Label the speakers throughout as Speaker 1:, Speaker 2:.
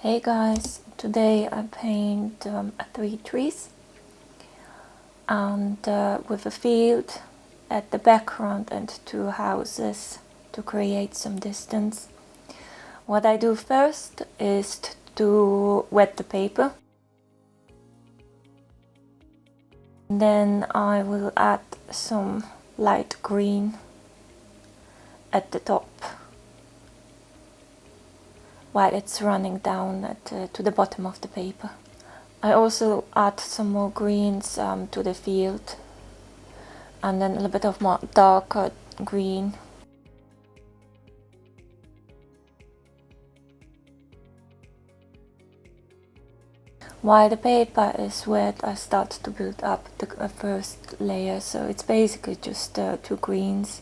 Speaker 1: Hey guys, today I paint 3 trees and with a field at the background and 2 houses to create some distance. What I do first is to wet the paper. Then I will add some light green at the top while it's running down to the bottom of the paper. I also add some more greens to the field and then a little bit of more darker green. While the paper is wet, I start to build up the first layer, so it's basically just 2 greens.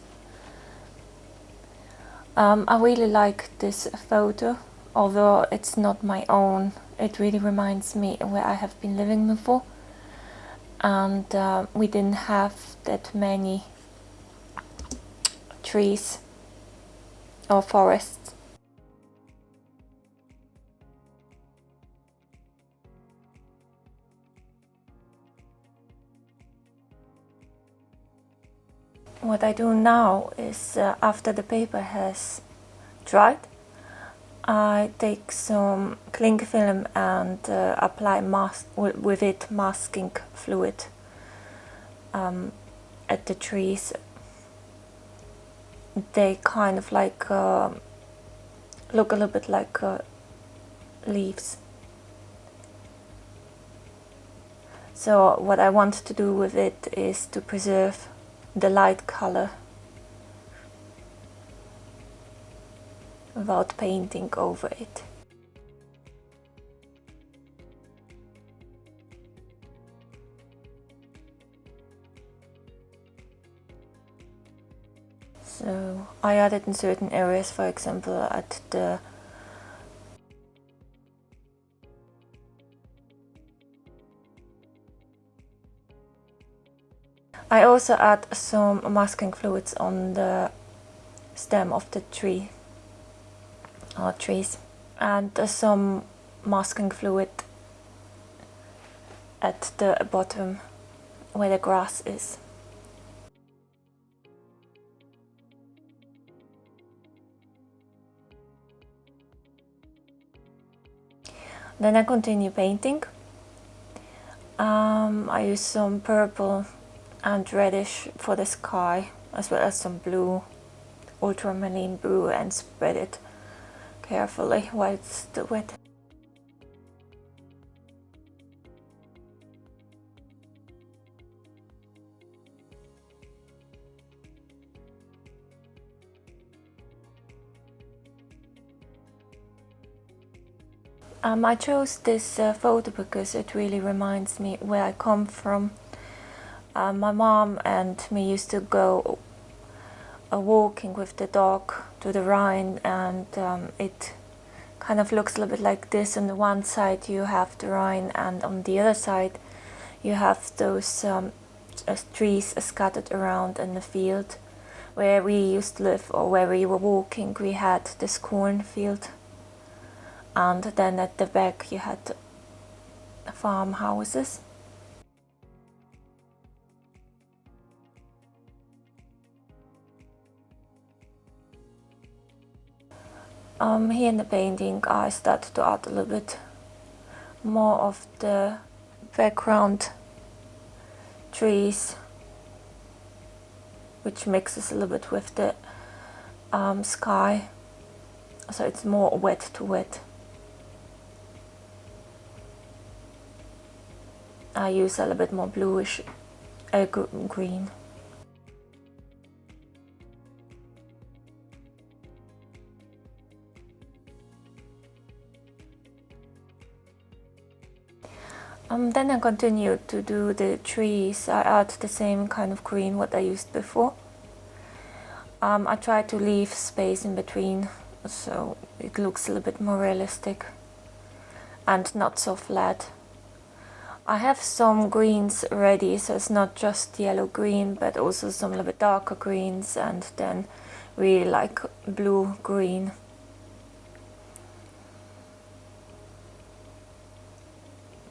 Speaker 1: I really like this photo, although it's not my own. It really reminds me where I have been living before, and we didn't have that many trees or forests. What I do now is after the paper has dried, I take some cling film and apply with it masking fluid at the trees. They kind of like look a little bit like leaves. So what I want to do with it is to preserve the light color without painting over it. So I added in certain areas, for example at the I also add some masking fluids on the stem of the tree or trees, and some masking fluid at the bottom where the grass is. Then I continue painting. I use some purple and reddish for the sky, as well as some blue, ultramarine blue, and spread it carefully while it's still wet. I chose this photo because it really reminds me where I come from. My mom and me used to go walking with the dog to the Rhine, and it kind of looks a little bit like this. On the one side you have the Rhine, and on the other side you have those trees scattered around in the field. Where we used to live, or where we were walking, we had this cornfield, and then at the back you had farmhouses. Here in the painting I started to add a little bit more of the background trees, which mixes a little bit with the sky, so it's more wet to wet. I use a little bit more bluish green. Then I continue to do the trees. I add the same kind of green what I used before. I try to leave space in between so it looks a little bit more realistic and not so flat. I have some greens ready, so it's not just yellow green, but also some little bit darker greens, and then really like blue green.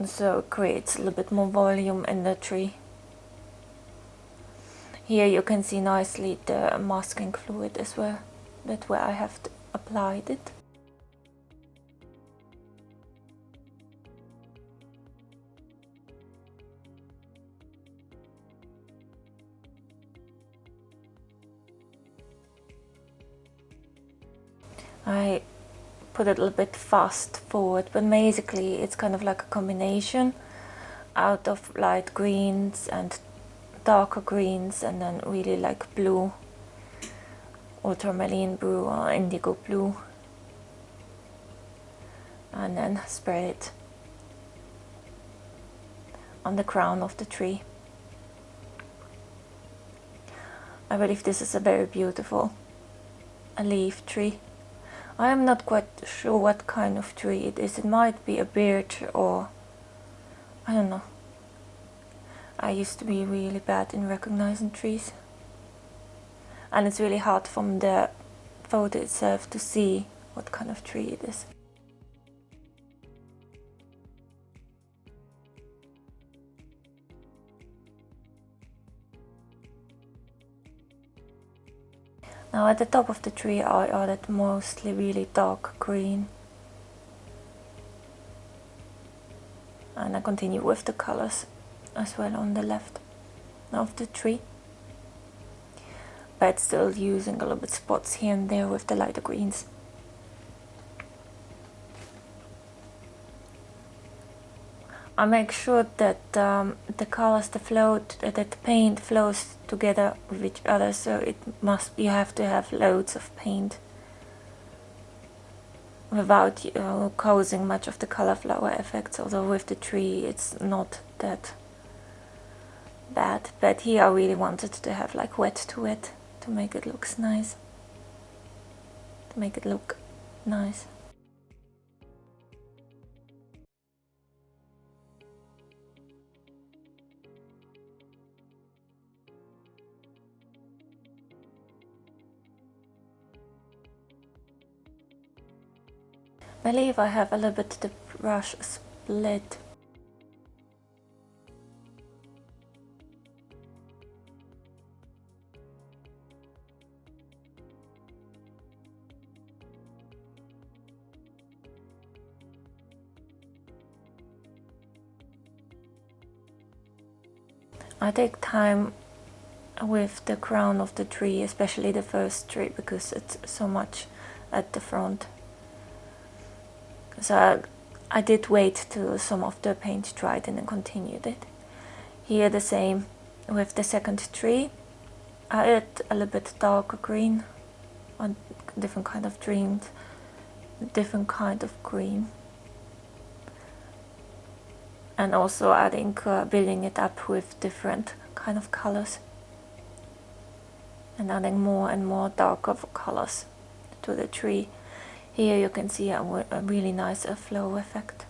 Speaker 1: so it creates a little bit more volume in the tree. Here you can see nicely the masking fluid as well, that's where I have applied it. I put it a little bit fast forward, but basically it's kind of like a combination out of light greens and darker greens, and then really like blue, ultramarine blue or indigo blue, and then spray it on the crown of the tree. I believe this is a very beautiful leaf tree. I am not quite sure what kind of tree it is. It might be a birch, or I don't know. I used to be really bad in recognizing trees, and it's really hard from the photo itself to see what kind of tree it is. Now at the top of the tree I added mostly really dark green, and I continue with the colors as well on the left of the tree, but still using a little bit spots here and there with the lighter greens. I make sure that the colors, that the paint flows together with each other, so you have to have loads of paint without causing much of the color flower effects, although with the tree it's not that bad. But here I really wanted to have like wet to wet to make it look nice. I believe I have a little bit the brush split. I take time with the crown of the tree, especially the first tree, because it's so much at the front. So I did wait till some of the paint dried and then continued it. Here the same with the second tree. I added a little bit darker green on different kind of greens, different kind of green. And also adding, building it up with different kind of colors. And adding more and more darker colors to the tree. Here you can see a really nice flow effect.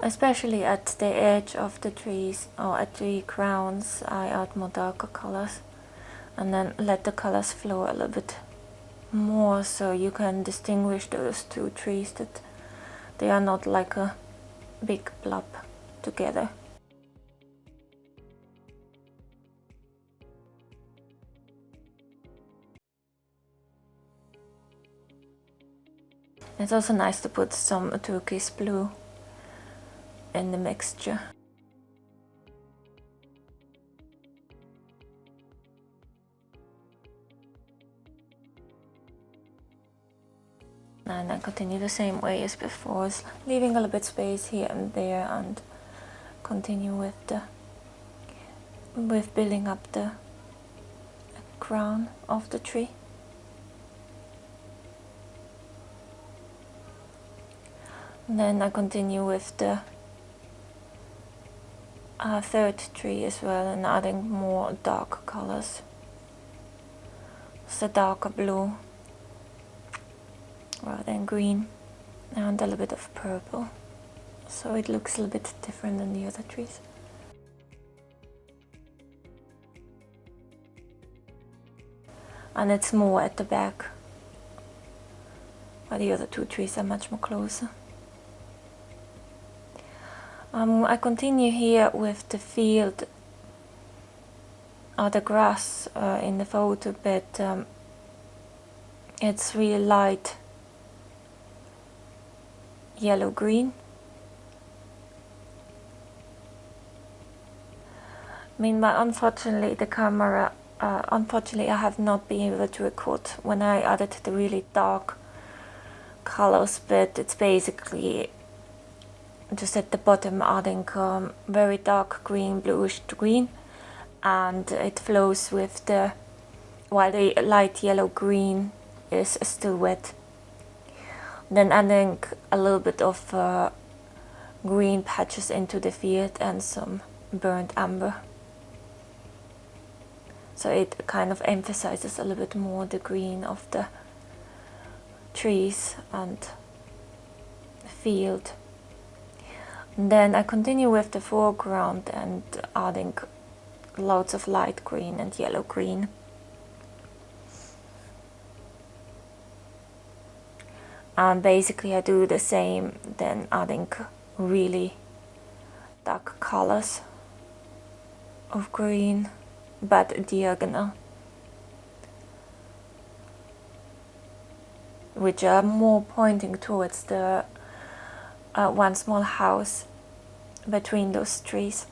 Speaker 1: Especially at the edge of the trees or at the crowns, I add more darker colors and then let the colors flow a little bit more, so you can distinguish those two trees, that they are not like a big blob together. It's also nice to put some turquoise blue in the mixture. And then continue the same way as before, leaving a little bit space here and there, and continue with building up the crown of the tree. And then I continue with the third tree as well, and adding more dark colors. So darker blue rather than green, and a little bit of purple, so it looks a little bit different than the other trees. And it's more at the back, while the other two trees are much more closer. I continue here with the field, the grass in the photo, but it's really light yellow-green. Meanwhile, unfortunately, the camera, unfortunately I have not been able to record when I added the really dark colors, but it's basically just at the bottom adding very dark green, bluish green, and it flows with the, while the light yellow green is still wet. Then adding a little bit of green patches into the field and some burnt umber. So it kind of emphasizes a little bit more the green of the trees and the field. And then I continue with the foreground and adding loads of light green and yellow green. And basically I do the same, then adding really dark colors of green, but diagonal, which are more pointing towards the one small house between those trees.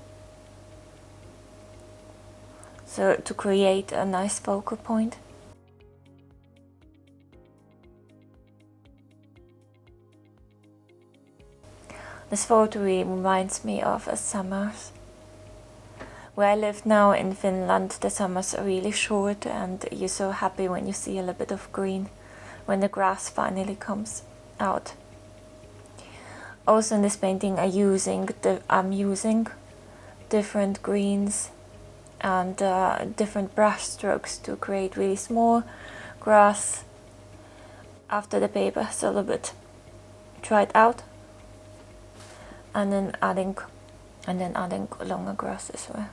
Speaker 1: So to create a nice focal point. This photo reminds me of summers. Where I live now in Finland, the summers are really short, and you're so happy when you see a little bit of green, when the grass finally comes out. Also in this painting I'm using different greens and different brush strokes to create really small grass after the paper is a little bit dried out, and then adding longer grass as well.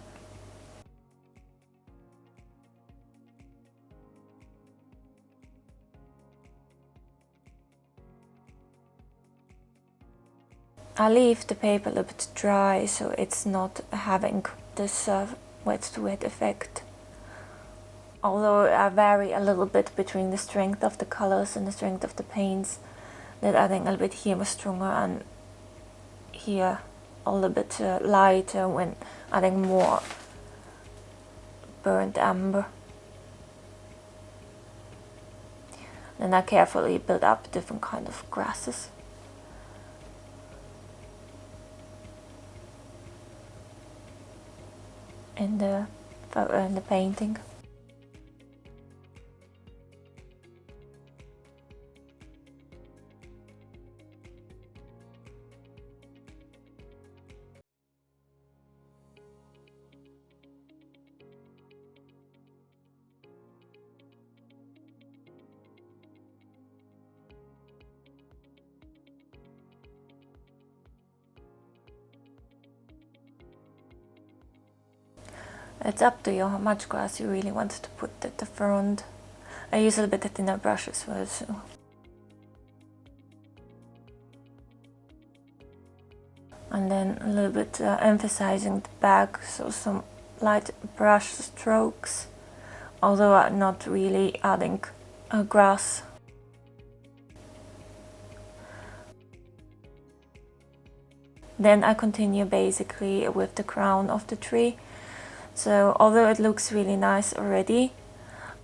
Speaker 1: I leave the paper a little bit dry, so it's not having this wet to wet effect. Although I vary a little bit between the strength of the colors and the strength of the paints, that adding a little bit here more stronger and here a little bit lighter when adding more burnt umber. Then I carefully build up different kind of grasses. In the painting. It's up to you how much grass you really want to put at the front. I use a little bit of thinner brush as well, so. And then a little bit emphasizing the back, so some light brush strokes, although I'm not really adding grass. Then I continue basically with the crown of the tree. So although it looks really nice already,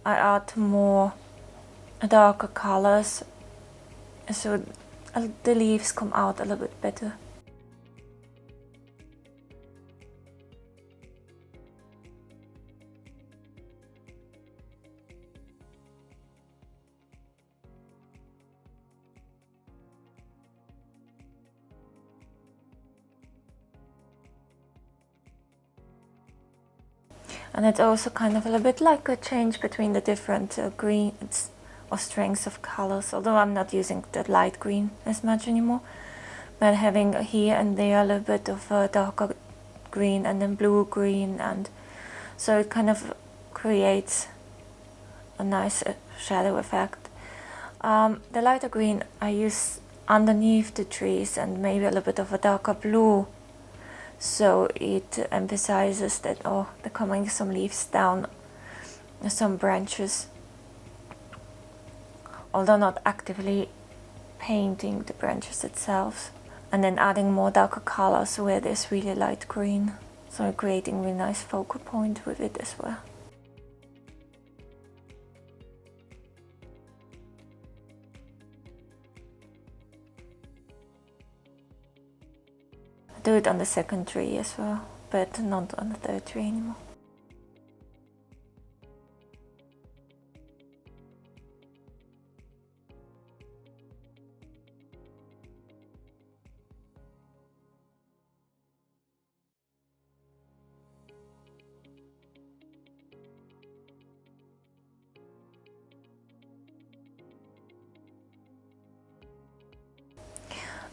Speaker 1: I add more darker colors so the leaves come out a little bit better. And it's also kind of a little bit like a change between the different greens or strengths of colors, although I'm not using the light green as much anymore, but having here and there a little bit of a darker green and then blue green, and so it kind of creates a nice shadow effect. The lighter green I use underneath the trees and maybe a little bit of a darker blue, so it emphasizes that, oh, there are coming some leaves down, some branches, although not actively painting the branches itself. And then adding more darker colors where there's really light green, so creating a really nice focal point with it as well. I do it on the second tree as well, but not on the third tree anymore.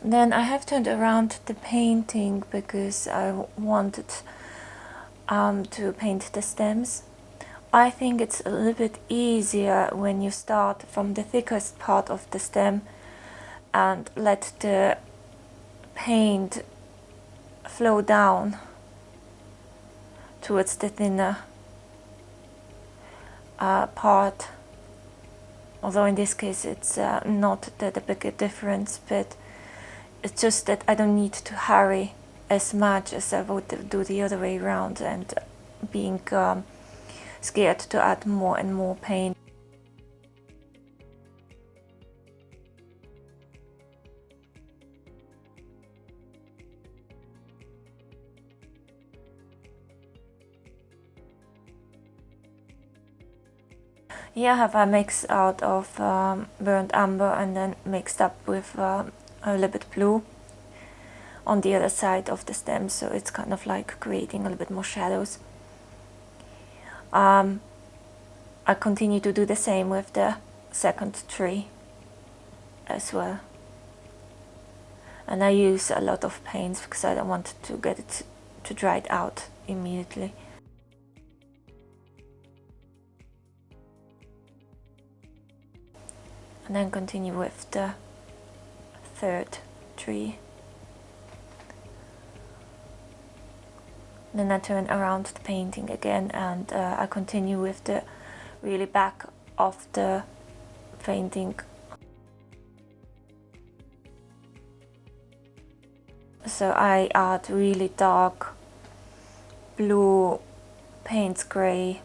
Speaker 1: Then I have turned around the painting because I wanted to paint the stems. I think it's a little bit easier when you start from the thickest part of the stem and let the paint flow down towards the thinner part. Although in this case it's not that a big difference, but it's just that I don't need to hurry as much as I would do the other way around, and being scared to add more and more paint. Here I have a mix out of burnt umber and then mixed up with a little bit blue on the other side of the stem, so it's kind of like creating a little bit more shadows. I continue to do the same with the second tree as well, and I use a lot of paints because I don't want to get it to dry it out immediately. And then continue with the third tree. Then I turn around the painting again, and I continue with the really back of the painting. So I add really dark blue, paints grey,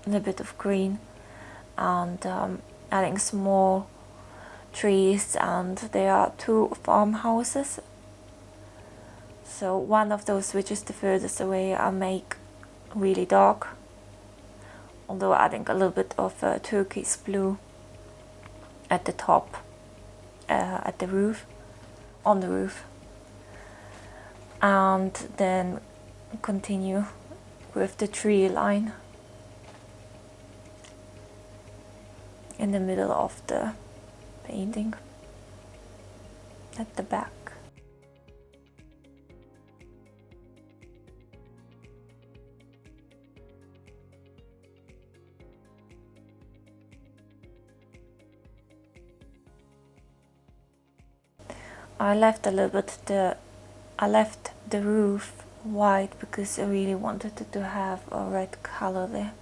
Speaker 1: a little bit of green, and adding small trees, and there are 2 farmhouses. So one of those, which is the furthest away, I make really dark, although adding a little bit of turquoise blue at the top, at the roof, on the roof, and then continue with the tree line in the middle of the painting at the back. I left the roof white because I really wanted it to have a red color there.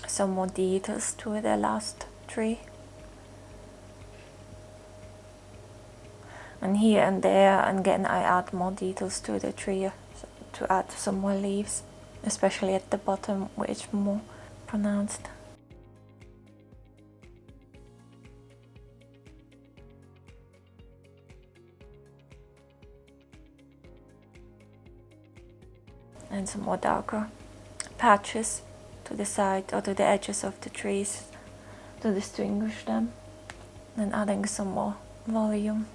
Speaker 1: Some more details to the last tree, and here and there, and again I add more details to the tree to add some more leaves, especially at the bottom where it's more pronounced. and some more darker patches to the side or to the edges of the trees to distinguish them, and adding some more volume.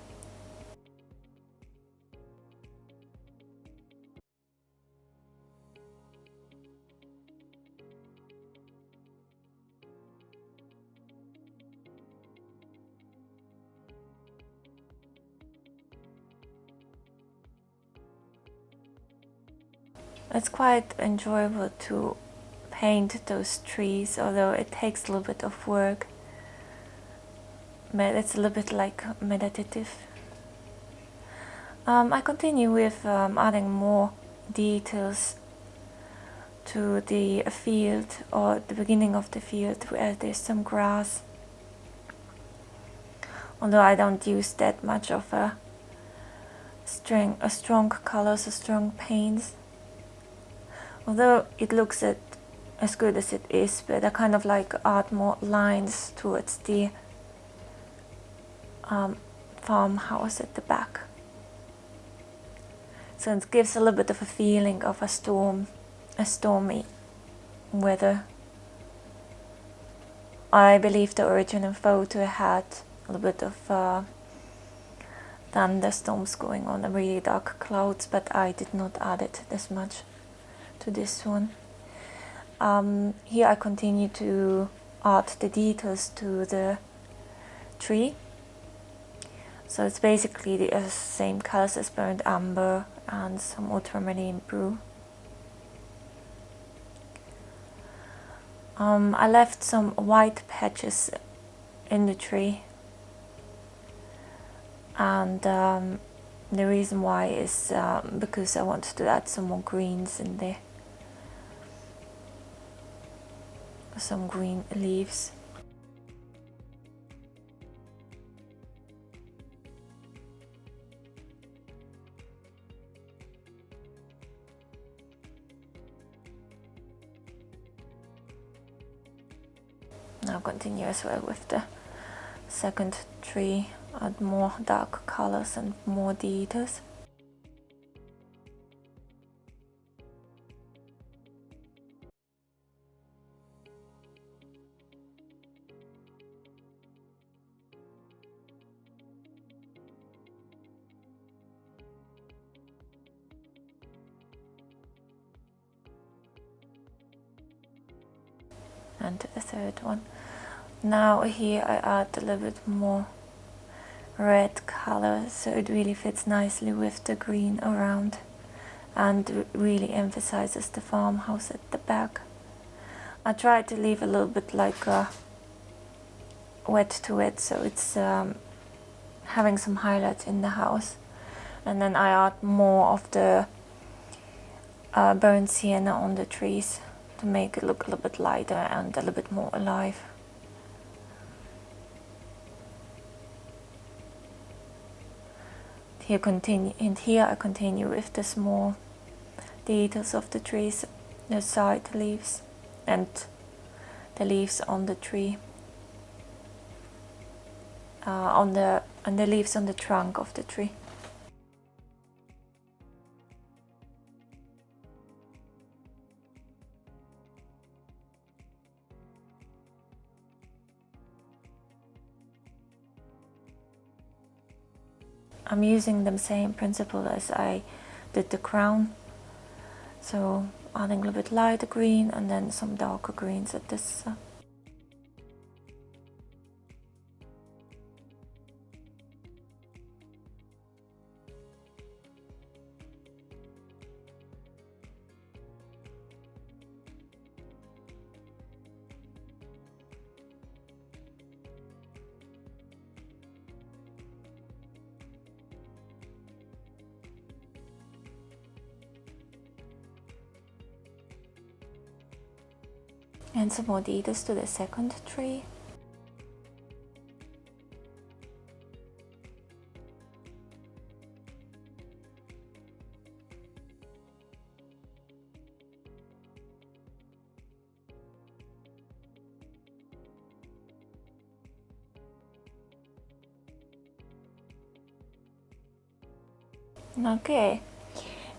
Speaker 1: It's quite enjoyable to paint those trees, although it takes a little bit of work. But it's a little bit like meditative. I continue with adding more details to the field, or the beginning of the field where there's some grass. Although I don't use that much of a strong colors or strong paints. Although it looks as good as it is, but I kind of like add more lines towards the farmhouse at the back. So it gives a little bit of a feeling of a stormy weather. I believe the original photo had a little bit of thunderstorms going on, really dark clouds, but I did not add it this much to this one. Here I continue to add the details to the tree. So it's basically the same colors as burnt umber and some ultramarine blue. I left some white patches in the tree, and the reason why is because I wanted to add some more greens in there, some green leaves. Now continue as well with the second tree, add more dark colors and more details. And the third one. Now here I add a little bit more red color, so it really fits nicely with the green around and really emphasizes the farmhouse at the back. I try to leave a little bit like a wet to wet, so it's having some highlights in the house. And then I add more of the burnt sienna on the trees to make it look a little bit lighter and a little bit more alive. Here I continue with the small details of the trees, the side leaves and the leaves on the tree, and the leaves on the trunk of the tree. I'm using the same principle as I did the crown, so adding a little bit lighter green and then some darker greens at this. And some more details to the second tree. Okay,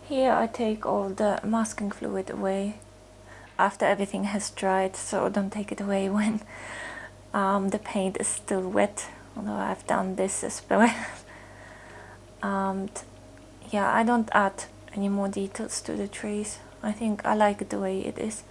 Speaker 1: Here I take all the masking fluid away after everything has dried, so don't take it away when the paint is still wet, although I've done this as well. And yeah, I don't add any more details to the trees. I think I like it the way it is.